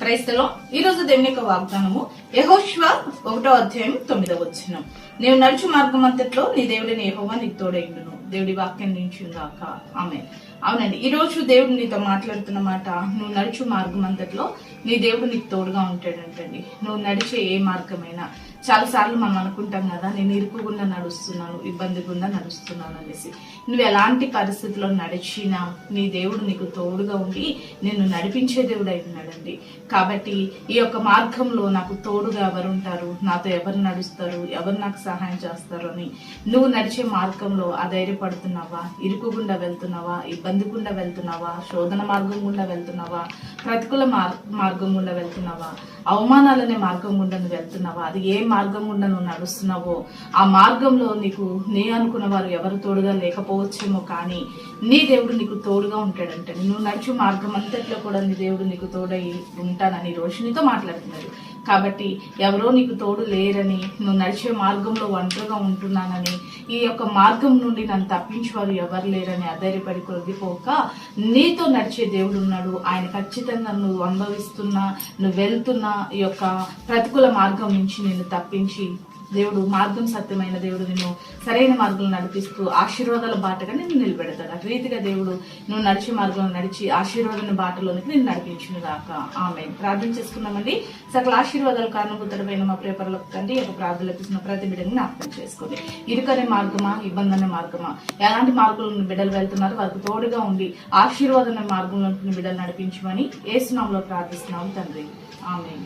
క్రైస్తలో ఈ రోజు దేవుని యొక్క వాగ్దానము యెహోషువ 1:9. నీవు నడుచు మార్గం అంతట్లో నీ దేవుడిని యెహోవా నీకు తోడైండును. దేవుడి వాక్యం నిలిచిందాక ఆమె. అవునండి, ఈ రోజు దేవుడు నీతో మాట్లాడుతున్న మాట, నువ్వు నడుచు మార్గం అంతట్లో నీ దేవుడు నీకు తోడుగా ఉంటాడంటండి. నువ్వు నడిచే ఏ మార్గమైనా, చాలా సార్లు మనం అనుకుంటాం కదా, నేను ఇరుకుగుండా నడుస్తున్నాను, ఇబ్బంది గుండా నడుస్తున్నాను అనేసి. నువ్వు ఎలాంటి పరిస్థితుల్లో నడిచినా నీ దేవుడు నీకు తోడుగా ఉండి నిన్ను నడిపించే దేవుడు అయినాడండి. కాబట్టి ఈ యొక్క మార్గంలో నాకు తోడుగా ఎవరు ఉంటారు, నాతో ఎవరు నడుస్తారు, ఎవరు నాకు సహాయం చేస్తారు అని నువ్వు నడిచే మార్గంలో అధైర్యపడుతున్నావా, ఇరుకుగుండా వెళ్తున్నావా, ఇబ్బంది గుండా వెళ్తున్నావా, శోధన మార్గం గుండా వెళ్తున్నావా, ప్రతికూల మార్గం గుండా వెళ్తున్నావా, అవమానాలనే మార్గం గుండా నువ్వు వెళ్తున్నావా, అది ఏ మార్గం గుండా నువ్వు నడుస్తున్నావో ఆ మార్గంలో నీకు నీ అనుకున్న వారు ఎవరు తోడుగా లేకపోవచ్చేమో, కానీ నీ దేవుడు నీకు తోడుగా ఉంటాడంటే. నువ్వు నడుచు మార్గం అంతట్లో కూడా నీ దేవుడు నీకు తోడై ఉంటానని రోజు నీతో మాట్లాడుతున్నాడు. కాబట్టి ఎవరో నీకు తోడు లేరని, నువ్వు నడిచే మార్గంలో ఒంటరిగా ఉంటున్నానని, ఈ యొక్క మార్గం నుండి నన్ను తప్పించేవారు ఎవరు లేరని అధైర్యపడి కొద్దిపోక నీతో నడిచే దేవుడు ఉన్నాడు. ఆయన ఖచ్చితంగా నువ్వు అనుభవిస్తున్నా, నువ్వు వెళ్తున్నా ఈ యొక్క ప్రతికూల మార్గం నుంచి నిన్ను తప్పించి దేవుడు మార్గం సత్యమైన దేవుడు నిన్ను సరైన మార్గంలో నడిపిస్తూ ఆశీర్వాదాల బాటగా నిన్ను నిలబెడతాడు. అటు రీతిగా దేవుడు నువ్వు నడిచే మార్గంలో నడిచి ఆశీర్వాదాల బాటలోనికి నేను నడిపించును గాక. ఆమె ప్రార్థన చేసుకున్నామండి. సకల ఆశీర్వాదాలు కారణభూతుడమైన మా ప్రేపరలకు తండ్రి యొక్క ప్రార్థనలు ప్రతి బిడ్డని జ్ఞాపకం చేసుకోండి. ఇరుకనే మార్గమా, ఇబ్బంది అనే మార్గమా, ఎలాంటి మార్గంలో బిడ్డలు వెళ్తున్నారు వారికి తోడుగా ఉండి ఆశీర్వాదం మార్గంలో బిడ్డలు నడిపించమని యేసు నామములో ప్రార్థిస్తున్నాము తండ్రి. ఆమె.